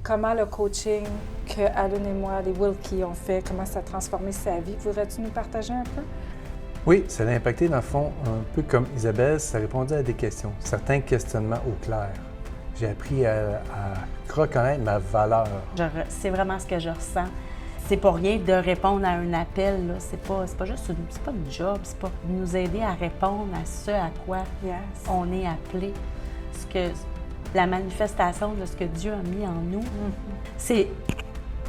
comment le coaching que Alan et moi, les Wilkie, ont fait, comment ça a transformé sa vie. Voudrais-tu nous partager un peu? Oui, ça l'a impacté dans le fond, un peu comme Isabelle, ça répondait à des questions, certains questionnements au clair. J'ai appris à reconnaître ma valeur. C'est vraiment ce que je ressens. C'est pas rien de répondre à un appel, là. C'est pas juste c'est pas une job, c'est pas nous aider à répondre à ce à quoi on est appelé. La manifestation de ce que Dieu a mis en nous, c'est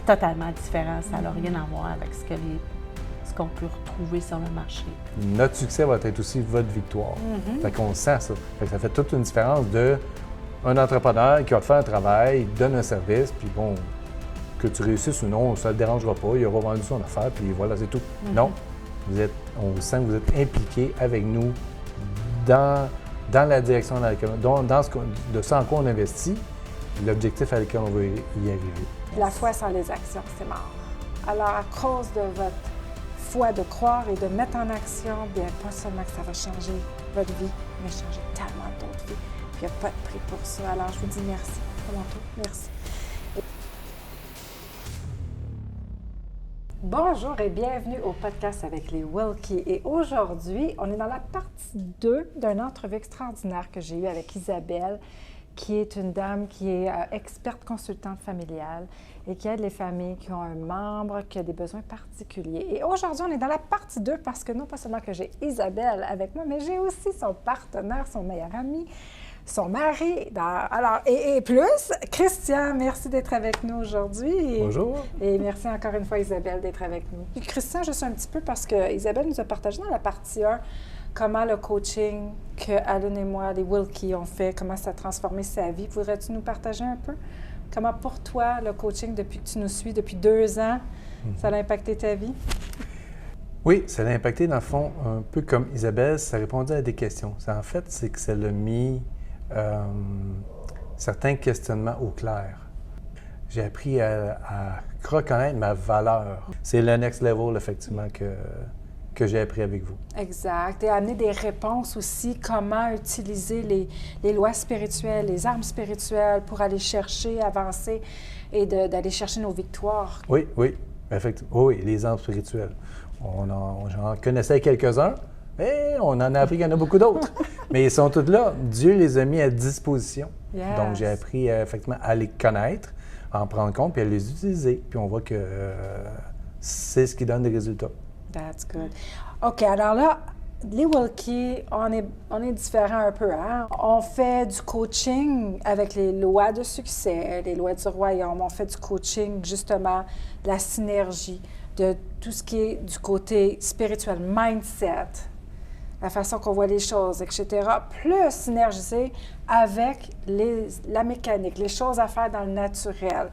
totalement différent. Ça n'a rien à voir avec ce qu'on peut retrouver sur le marché. Notre succès va être aussi votre victoire. Fait qu'on sent ça. Fait que ça fait toute une différence d'un entrepreneur qui va te faire un travail, donne un service, puis bon, que tu réussisses ou non, ça ne le dérangera pas, il aura vendu son affaire, puis voilà, c'est tout. Non, on sent que vous êtes impliqués avec nous dans la direction dans laquelle, de ce en quoi on investit, l'objectif à lequel on veut y arriver. La foi sans les actions, c'est mort. Alors, à cause de votre foi de croire et de mettre en action, bien, pas seulement que ça va changer votre vie, mais changer tellement d'autres vies. Puis il n'y a pas de prix pour ça. Alors, je vous dis merci. À bientôt. Merci. Bonjour et bienvenue au podcast avec les Wilkie. Et aujourd'hui, on est dans la partie 2 d'une entrevue extraordinaire que j'ai eue avec Isabelle, qui est une dame qui est experte consultante familiale et qui aide les familles qui ont un membre qui a des besoins particuliers. Et aujourd'hui, on est dans la partie 2 parce que non pas seulement que j'ai Isabelle avec moi, mais j'ai aussi son partenaire, son meilleur ami, son mari. Alors, et plus, Christian, merci d'être avec nous aujourd'hui. Bonjour. Et merci encore une fois, Isabelle, d'être avec nous. Puis Christian, juste un petit peu parce que Isabelle nous a partagé dans la partie 1 comment le coaching que Alan et moi, les Wilkie, ont fait, comment ça a transformé sa vie. Voudrais-tu nous partager un peu? Comment pour toi, le coaching, depuis que tu nous suis, depuis 2 ans, ça a impacté ta vie? Oui, ça l'a impacté dans le fond, un peu comme Isabelle, ça répondait à des questions. En fait, c'est que ça l'a mis certains questionnements au clair. J'ai appris à reconnaître ma valeur. C'est le next level, effectivement, que j'ai appris avec vous. Exact. Et amener des réponses aussi, comment utiliser les lois spirituelles, les armes spirituelles pour aller chercher, avancer et d'aller chercher nos victoires. Oui, effectivement. Oui, les armes spirituelles. J'en connaissais quelques-uns, mais on en a appris qu'il y en a beaucoup d'autres. Mais ils sont tous là. Dieu les a mis à disposition. Yes. Donc, j'ai appris effectivement à les connaître, à en prendre compte, puis à les utiliser. Puis on voit que c'est ce qui donne des résultats. That's good. OK, alors là, les Wilkie, on est différents un peu, hein? On fait du coaching avec les lois de succès, les lois du royaume. On fait du coaching, justement, de la synergie, de tout ce qui est du côté spirituel, mindset, la façon qu'on voit les choses, etc., plus synergiser avec la mécanique, les choses à faire dans le naturel.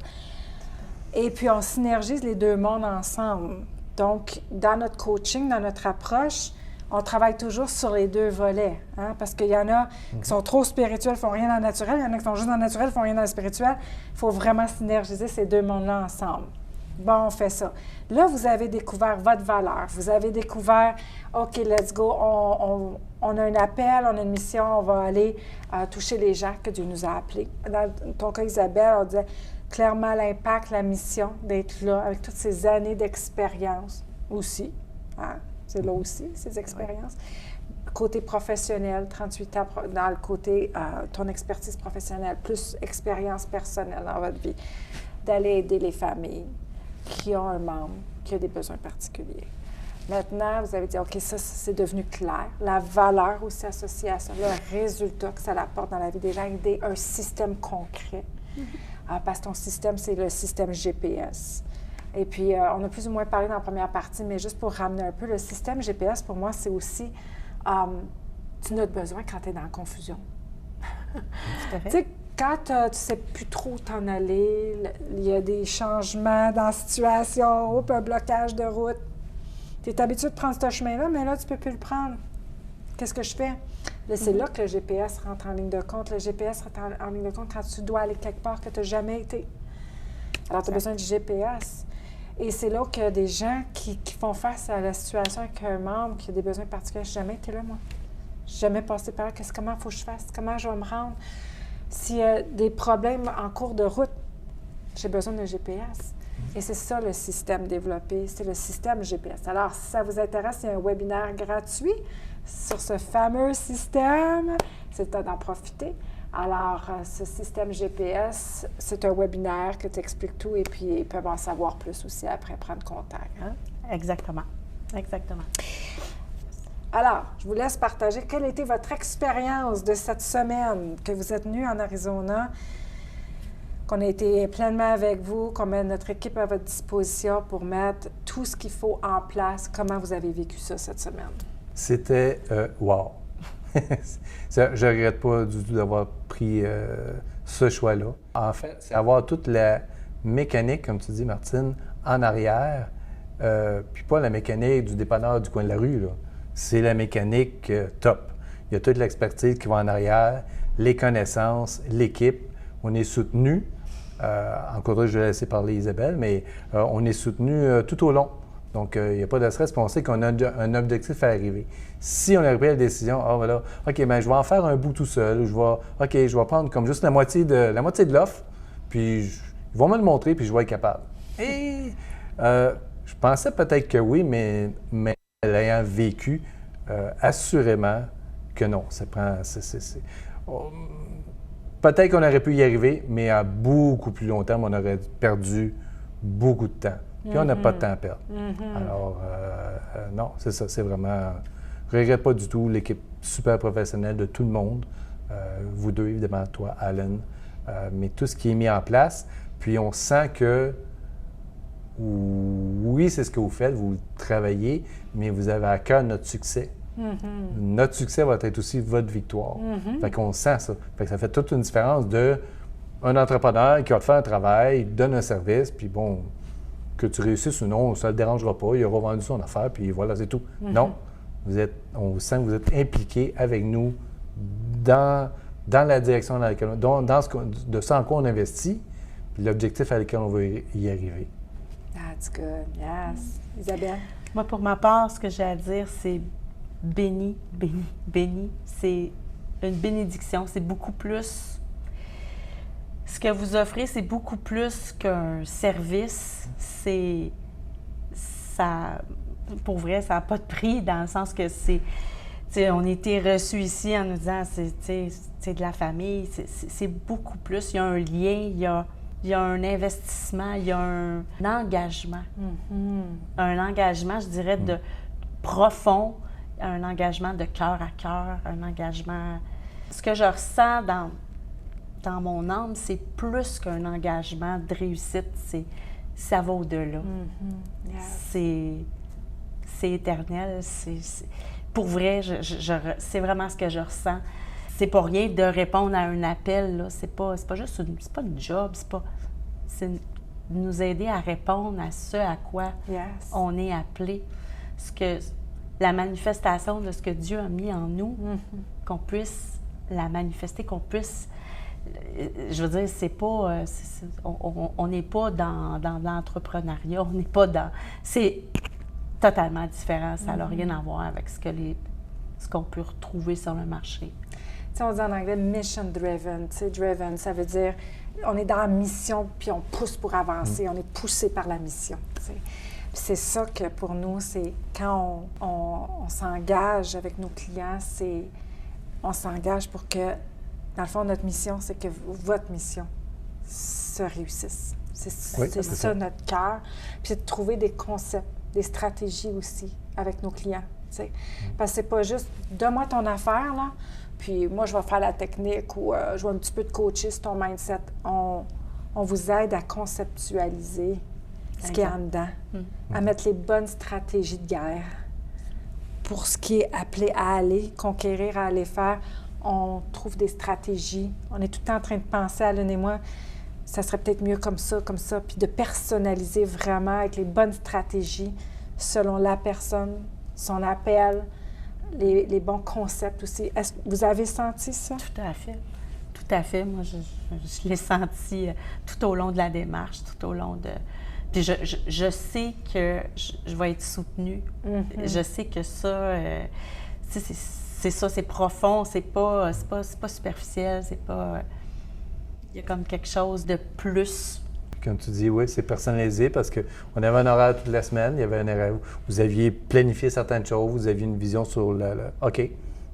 Et puis, on synergise les deux mondes ensemble. Donc, dans notre coaching, dans notre approche, on travaille toujours sur les 2 volets, hein? Parce qu'il y en a qui sont trop spirituels, ne font rien dans le naturel, il y en a qui sont juste dans le naturel, ne font rien dans le spirituel. Il faut vraiment synergiser ces 2 mondes-là ensemble. Bon, on fait ça. Là, vous avez découvert votre valeur. Vous avez découvert, OK, let's go, on a un appel, on a une mission, on va aller toucher les gens que Dieu nous a appelés. Dans ton cas, Isabelle, on disait clairement l'impact, la mission d'être là avec toutes ces années d'expérience aussi. Hein? C'est là aussi, ces expériences. Côté professionnel, 38 ans dans le côté ton expertise professionnelle, plus expérience personnelle dans votre vie, d'aller aider les familles qui ont un membre qui a des besoins particuliers. Maintenant, vous avez dit, OK, ça, c'est devenu clair. La valeur aussi associée à ça, le résultat que ça apporte dans la vie des gens, aider un système concret. Parce que ton système, c'est le système GPS. Et puis, on a plus ou moins parlé dans la première partie, mais juste pour ramener un peu, le système GPS, pour moi, c'est aussi, tu n'as besoin quand tu es dans la confusion. Tout à fait. Tu sais, quand tu ne sais plus trop où t'en aller, il y a des changements dans la situation, un blocage de route. Tu es habitué de prendre ce chemin-là, mais là, tu ne peux plus le prendre. Qu'est-ce que je fais? Là, c'est là que le GPS rentre en ligne de compte. Le GPS rentre en ligne de compte quand tu dois aller quelque part que tu n'as jamais été. Alors, tu as besoin du GPS. Et c'est là qu'il y a des gens qui font face à la situation avec un membre qui a des besoins particuliers. Je n'ai jamais été là, moi. Je n'ai jamais passé par là. Comment il faut que je fasse? Comment je vais me rendre? S'il y a des problèmes en cours de route, j'ai besoin d'un GPS. Et c'est ça le système développé, c'est le système GPS. Alors, si ça vous intéresse, il y a un webinaire gratuit sur ce fameux système. C'est le temps d'en profiter. Alors, ce système GPS, c'est un webinaire que tu expliques tout et puis ils peuvent en savoir plus aussi après, prendre contact. Hein? Exactement. Exactement. Alors, je vous laisse partager quelle était votre expérience de cette semaine que vous êtes venu en Arizona, qu'on a été pleinement avec vous, qu'on met notre équipe à votre disposition pour mettre tout ce qu'il faut en place. Comment vous avez vécu ça cette semaine? C'était wow! Je ne regrette pas du tout d'avoir pris ce choix-là. En fait, c'est avoir toute la mécanique, comme tu dis, Martine, en arrière, puis pas la mécanique du dépanneur du coin de la rue, là. C'est la mécanique top. Il y a toute l'expertise qui va en arrière, les connaissances, l'équipe. On est soutenu. Encore là, je vais laisser parler Isabelle, mais on est soutenu tout au long. Donc, il n'y a pas de stress, puis on sait qu'on a un objectif à arriver. Si on a pris la décision, voilà, OK, bien, je vais en faire un bout tout seul, ou je vais prendre comme juste la moitié de l'offre, puis ils vont me le montrer, puis je vais être capable. Et je pensais peut-être que oui, mais l'ayant vécu, assurément que non. Peut-être qu'on aurait pu y arriver, mais à beaucoup plus long terme, on aurait perdu beaucoup de temps. Puis on n'a pas de temps à perdre. Alors, non, c'est ça, c'est vraiment... Je ne regrette pas du tout l'équipe super professionnelle de tout le monde. Vous deux, évidemment, toi, Alan. Mais tout ce qui est mis en place, puis on sent que, oui, c'est ce que vous faites, vous travaillez, mais vous avez à cœur notre succès. Notre succès va être aussi votre victoire. Fait qu'on sent ça. Fait que ça fait toute une différence d'un entrepreneur qui va te faire un travail, donne un service, puis bon... Que tu réussisses ou non, ça ne le dérangera pas. Il aura vendu son affaire, puis voilà, c'est tout. Non, on sent que vous êtes impliqués avec nous dans la direction dans laquelle de ça en quoi on investit, puis l'objectif à lequel on veut y arriver. That's good, yes. Isabelle? Moi, pour ma part, ce que j'ai à dire, c'est béni, béni, béni. C'est une bénédiction. C'est beaucoup plus... Ce que vous offrez, c'est beaucoup plus qu'un service. Pour vrai, ça n'a pas de prix dans le sens que on a été reçus ici en nous disant c'est de la famille. C'est beaucoup plus. Il y a un lien, il y a un investissement, il y a un engagement. Un engagement, je dirais, de profond, un engagement de cœur à cœur, un engagement... Ce que je ressens dans mon âme, c'est plus qu'un engagement de réussite, ça va au-delà. Yes. C'est éternel. Pour vrai, c'est vraiment ce que je ressens. C'est pas rien de répondre à un appel, là. C'est pas juste c'est pas une job, c'est nous aider à répondre à ce à quoi on est appelé. La manifestation de ce que Dieu a mis en nous, qu'on puisse la manifester, qu'on puisse... Je veux dire, c'est pas... on n'est pas dans l'entrepreneuriat, on n'est pas dans... C'est totalement différent. Ça n'a rien à voir avec ce qu'on peut retrouver sur le marché. Tu sais, on dit en anglais « mission driven ». Tu sais, driven, ça veut dire on est dans la mission puis on pousse pour avancer. On est poussé par la mission, tu sais. C'est ça que pour nous, c'est quand on s'engage avec nos clients, on s'engage pour que, dans le fond, notre mission, c'est que votre mission se réussisse. C'est ça notre cœur. Puis c'est de trouver des concepts, des stratégies aussi avec nos clients. T'sais. Parce que c'est pas juste « donne-moi ton affaire, là, puis moi, je vais faire la technique ou je vais un petit peu te coacher sur ton mindset. » On vous aide à conceptualiser ce qui est en dedans, à mettre les bonnes stratégies de guerre pour ce qui est appelé à aller, conquérir, à aller faire. On trouve des stratégies. On est tout le temps en train de penser, Alan et moi, ça serait peut-être mieux comme ça, puis de personnaliser vraiment avec les bonnes stratégies selon la personne, son appel, les bons concepts aussi. Est-ce que vous avez senti ça? Tout à fait. Tout à fait. Moi, je l'ai senti tout au long de la démarche, tout au long de... Puis je sais que je vais être soutenue. Je sais que ça, c'est ça, c'est profond, c'est pas superficiel, c'est pas... Il y a comme quelque chose de plus comme tu dis, oui, c'est personnalisé parce qu'on avait un horaire toute la semaine, il y avait un horaire où vous aviez planifié certaines choses, vous aviez une vision sur OK,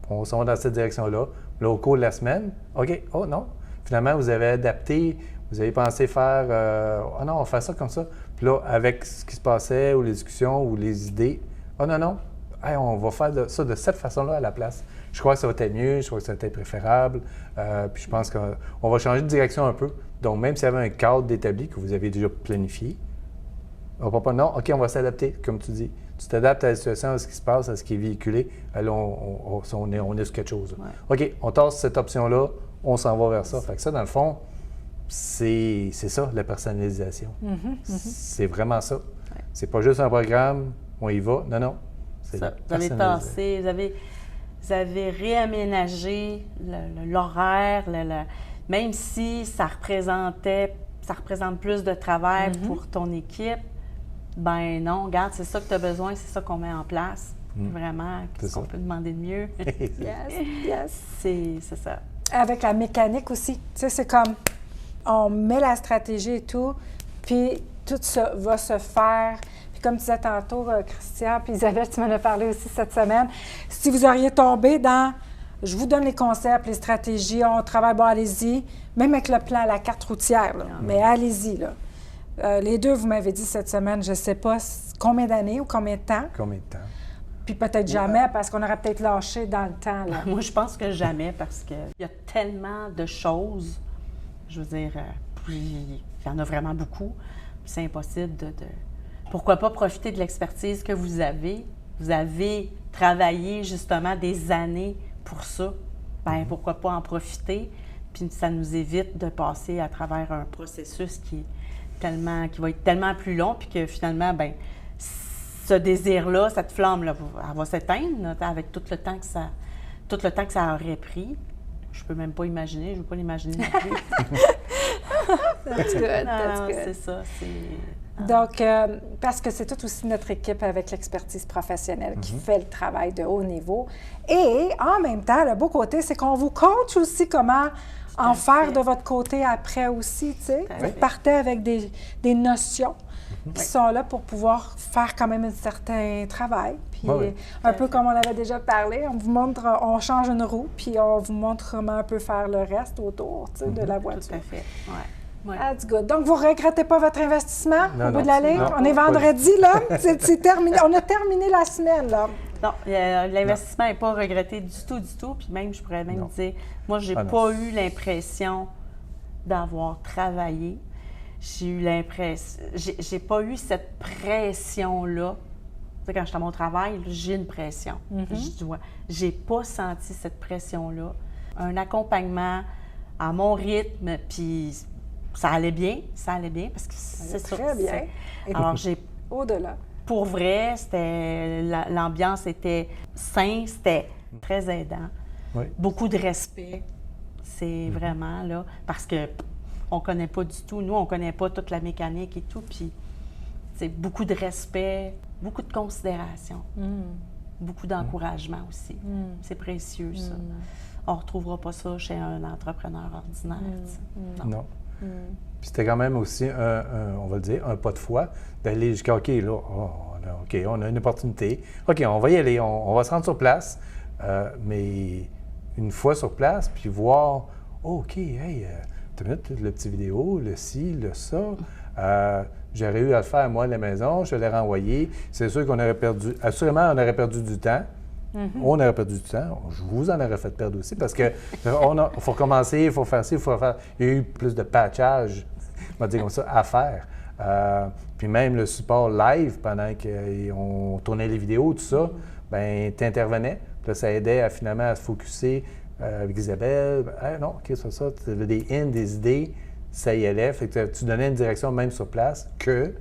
on s'en va dans cette direction-là. Là, au cours de la semaine, OK, oh non, finalement, vous avez adapté, vous avez pensé faire, oh non, on va faire ça comme ça. Puis là, avec ce qui se passait, ou les discussions, ou les idées, oh non, non, hey, on va faire ça de cette façon-là à la place. Je crois que ça va être mieux, je crois que ça va être préférable. Puis je pense qu'on va changer de direction un peu. Donc, même s'il y avait un cadre d'établi que vous avez déjà planifié, on va pas, non, OK, on va s'adapter, comme tu dis. Tu t'adaptes à la situation, à ce qui se passe, à ce qui est véhiculé. Là, on est sur quelque chose. Ouais. OK, on tasse cette option-là, on s'en va vers ça. Fait que ça, dans le fond, c'est ça, la personnalisation. C'est vraiment ça. Ouais. C'est pas juste un programme, on y va. Non, non. C'est ça. Vous avez tassé, vous avez réaménagé l'horaire, même si ça représente plus de travail pour ton équipe. Ben non, regarde, c'est ça que tu as besoin, c'est ça qu'on met en place. Vraiment, qu'est-ce qu'on peut demander de mieux? Yes. C'est ça. Avec la mécanique aussi. Tu sais, c'est comme, on met la stratégie et tout, puis tout ça va se faire. Puis comme tu disais tantôt, Christian, puis Isabelle, tu m'en as parlé aussi cette semaine, si vous auriez tombé dans, je vous donne les concepts, les stratégies, on travaille, bon, allez-y, même avec le plan, la carte routière, là, mais allez-y, là. Les deux, vous m'avez dit cette semaine, je ne sais pas combien d'années ou combien de temps. Combien de temps? Puis peut-être jamais, parce qu'on aurait peut-être lâché dans le temps. Là. Moi, je pense que jamais, parce qu'il y a tellement de choses. Je veux dire, il y en a vraiment beaucoup. C'est impossible de... Pourquoi pas profiter de l'expertise que vous avez? Vous avez travaillé justement des années pour ça. Bien, pourquoi pas en profiter? Puis ça nous évite de passer à travers un processus qui va être tellement plus long, puis que finalement, bien, ce désir-là, cette flamme-là, elle va s'éteindre avec tout le temps que ça aurait pris. Je peux même pas imaginer, je ne veux pas l'imaginer non plus. That's good, that's good. C'est ça, Donc, parce que c'est tout aussi notre équipe avec l'expertise professionnelle qui fait le travail de haut niveau. Et en même temps, le beau côté, c'est qu'on vous coach aussi comment en faire de votre côté après aussi, tu sais. Vous partez avec des notions qui sont là pour pouvoir faire quand même un certain travail. Puis un peu comme on avait déjà parlé, on vous montre, on change une roue, puis on vous montre comment on peut faire le reste autour, tu sais, de la voiture. Tout à fait, Ouais. That's good. Donc, vous ne regrettez pas votre investissement au bout de la ligne? Non, on est vendredi, là. C'est terminé. On a terminé la semaine, là. Non, l'investissement n'est pas regretté du tout. Puis même, je pourrais même dire, moi, j'ai pas eu l'impression d'avoir travaillé. J'ai eu l'impression... J'ai pas eu cette pression-là. Tu sais, quand je suis à mon travail, j'ai une pression. J'ai pas senti cette pression-là. Un accompagnement à mon rythme, puis... Ça allait bien, parce que c'est ça. Très bien. Alors, au-delà. Pour vrai, l'ambiance était saine, c'était très aidant. Oui. Beaucoup de respect, c'est vraiment là, parce que on connaît pas du tout, nous, on connaît pas toute la mécanique et tout, puis c'est beaucoup de respect, beaucoup de considération, beaucoup d'encouragement aussi. C'est précieux, ça. On retrouvera pas ça chez un entrepreneur ordinaire. Non. Puis c'était quand même aussi, on va le dire, un pas de foi, d'aller jusqu'à, OK, là, on a une opportunité. OK, on va y aller, on va se rendre sur place. Mais une fois sur place, puis voir, OK, hey, t'as vu le petit vidéo, le ci, le ça. J'aurais eu à le faire, moi, à la maison, je l'ai renvoyé. C'est sûr qu'on aurait perdu, assurément, on aurait perdu du temps. On aurait perdu du temps. Je vous en aurais fait perdre aussi parce que faut recommencer, il faut faire ci, il faut faire. Il y a eu plus de patchage, on va dire comme ça, à faire. Puis même le support live pendant qu'on tournait les vidéos, tout ça, bien, tu intervenais. Puis là, ça aidait finalement à se focusser avec Isabelle. Non, OK, c'est ça. Tu avais des des idées, ça y allait. Fait que tu donnais une direction même sur place que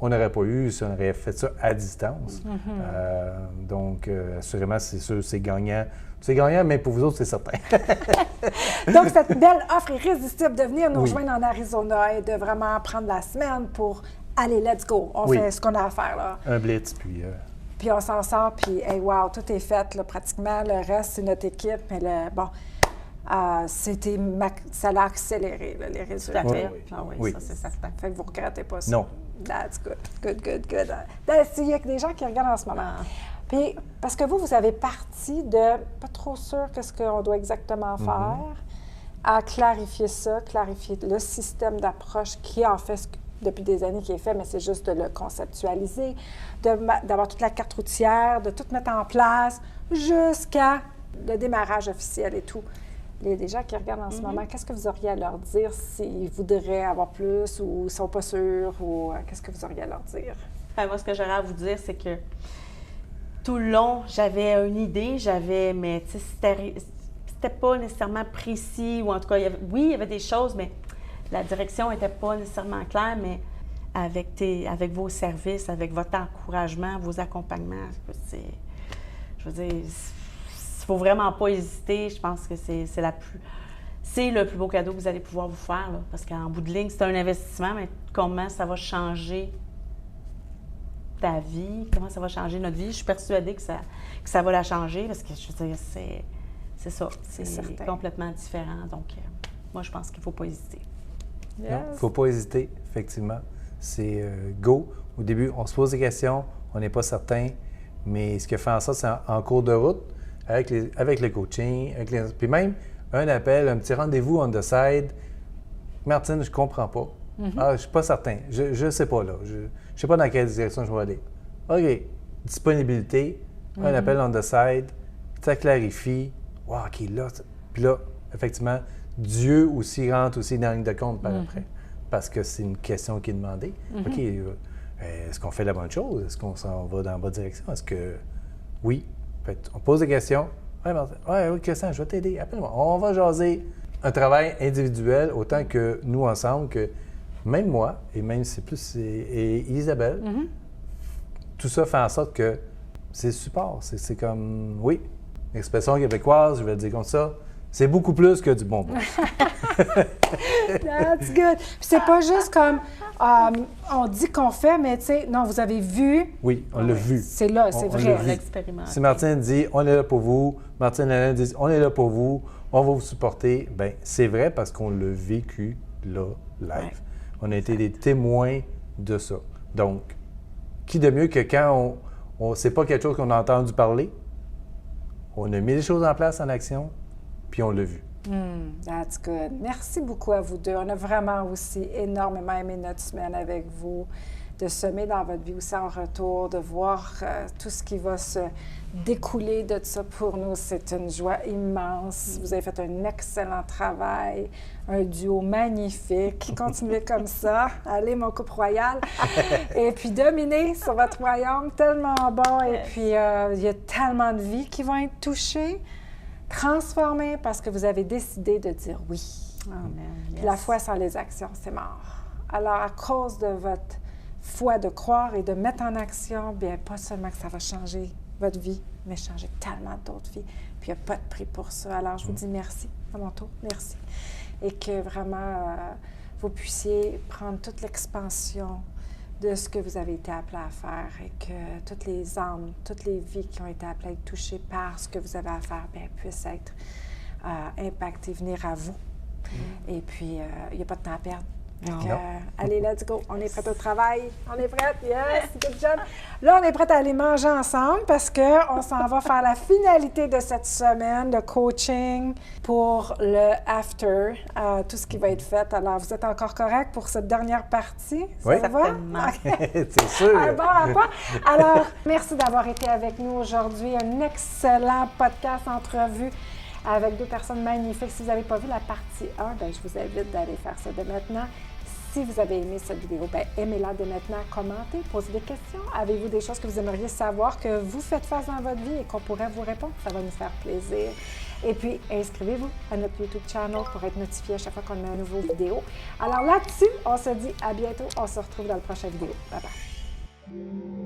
on n'aurait pas eu si on aurait fait ça à distance. Donc, assurément, c'est sûr, c'est gagnant. C'est gagnant, mais pour vous autres, c'est certain. Donc, cette belle offre irrésistible de venir nous rejoindre en Arizona et de vraiment prendre la semaine pour aller, let's go. On fait ce qu'on a à faire, là. Un blitz, puis... Puis on s'en sort, puis hey, wow, tout est fait, là, pratiquement. Le reste, c'est notre équipe. Mais bon, ça l'a accéléré, là, les résultats. Tout à fait. Oui. Ah oui, Oui. ça, c'est certain. Fait que vous ne regrettez pas ça. Non. That's good. Good. Il y a des gens qui regardent en ce moment. Ah. Puis, parce que vous avez parti de pas trop sûr qu'est-ce qu'on doit exactement faire, à clarifier le système d'approche qui, en fait, depuis des années qui est fait, mais c'est juste de le conceptualiser, d'avoir toute la carte routière, de tout mettre en place jusqu'à le démarrage officiel et tout. Les gens qui regardent en ce moment, qu'est-ce que vous auriez à leur dire s'ils voudraient avoir plus ou ils ne sont pas sûrs ou qu'est-ce que vous auriez à leur dire? Moi, ce que j'aurais à vous dire, c'est que tout le long, j'avais une idée, mais c'était pas nécessairement précis, ou en tout cas, il y avait des choses, mais la direction n'était pas nécessairement claire, mais avec vos services, avec votre encouragement, vos accompagnements, je veux dire, il faut vraiment pas hésiter. Je pense que c'est le plus beau cadeau que vous allez pouvoir vous faire, là, parce qu'en bout de ligne, c'est un investissement, mais comment ça va changer ta vie, comment ça va changer notre vie. Je suis persuadée que ça va la changer, parce que, je veux dire, c'est ça. C'est complètement différent. Donc, moi, je pense qu'il ne faut pas hésiter. Yes. Non, il ne faut pas hésiter, effectivement. C'est go. Au début, on se pose des questions, on n'est pas certain, mais ce qui fait en sorte, c'est en cours de route, avec le coaching, puis même un appel, un petit rendez-vous on the side. Martine, je ne comprends pas. Ah, je ne suis pas certain. Je ne sais pas, là. Je ne sais pas dans quelle direction je vais aller. OK. Disponibilité, un appel on the side, ça clarifie. Wow, OK, là. Puis là, effectivement, Dieu aussi rentre aussi dans la ligne de compte par après. Parce que c'est une question qui est demandée. OK, est-ce qu'on fait la bonne chose? Est-ce qu'on s'en va dans la bonne direction? Est-ce que oui? On pose des questions. Oui, Christian, je vais t'aider. Appelle-moi. On va jaser. Un travail individuel, autant que nous ensemble, que même moi, et même et Isabelle, tout ça fait en sorte que c'est support. C'est comme, oui, l'expression québécoise, je vais le dire comme ça, c'est beaucoup plus que du bonbon. That's good. Puis c'est pas juste comme on dit qu'on fait, mais tu sais, non, vous avez vu. Oui, on l'a vu. C'est là, c'est vrai. On l'a expérimenté. Si Martine dit on est là pour vous, Martine et Hélène disent on est là pour vous, on va vous supporter, bien, c'est vrai parce qu'on l'a vécu là, live. Ouais. On a été des témoins de ça. Donc, qui de mieux que quand c'est pas quelque chose qu'on a entendu parler, on a mis les choses en place en action, puis on l'a vu. That's good. Merci beaucoup à vous deux. On a vraiment aussi énormément aimé notre semaine avec vous, de semer dans votre vie aussi en retour, de voir tout ce qui va se découler de ça pour nous. C'est une joie immense. Vous avez fait un excellent travail, un duo magnifique. Continuez comme ça. Allez, mon couple royal. Et puis, dominez sur votre royaume, tellement bon. Et puis, il y a tellement de vies qui vont être touchées, transformées, parce que vous avez décidé de dire oui. Amen. Yes. La foi sans les actions, c'est mort. Alors, à cause de votre foi de croire et de mettre en action, bien, pas seulement que ça va changer votre vie, mais changer tellement d'autres vies. Puis, il n'y a pas de prix pour ça. Alors, je vous dis merci à mon tour. Merci. Et que vraiment, vous puissiez prendre toute l'expansion de ce que vous avez été appelé à faire et que toutes les âmes, toutes les vies qui ont été appelées à être touchées par ce que vous avez à faire, bien, puissent être impactées, venir à vous. Et puis, il n'y a pas de temps à perdre. Donc, allez, let's go. On est prêts au travail. On est prêts? Yes! Good job! Là, on est prêts à aller manger ensemble parce qu'on s'en va faire la finalité de cette semaine de coaching pour le after, tout ce qui va être fait. Alors, vous êtes encore correct pour cette dernière partie? Oui, ça va? C'est sûr! Un bon rapport. Alors, merci d'avoir été avec nous aujourd'hui. Un excellent podcast entrevue avec deux personnes magnifiques. Si vous n'avez pas vu la partie 1, bien, je vous invite d'aller faire ça dès maintenant. Si vous avez aimé cette vidéo, bien, aimez-la dès maintenant, commentez, posez des questions. Avez-vous des choses que vous aimeriez savoir que vous faites face dans votre vie et qu'on pourrait vous répondre? Ça va nous faire plaisir. Et puis, inscrivez-vous à notre YouTube channel pour être notifié à chaque fois qu'on met une nouvelle vidéo. Alors là-dessus, on se dit à bientôt. On se retrouve dans la prochaine vidéo. Bye bye.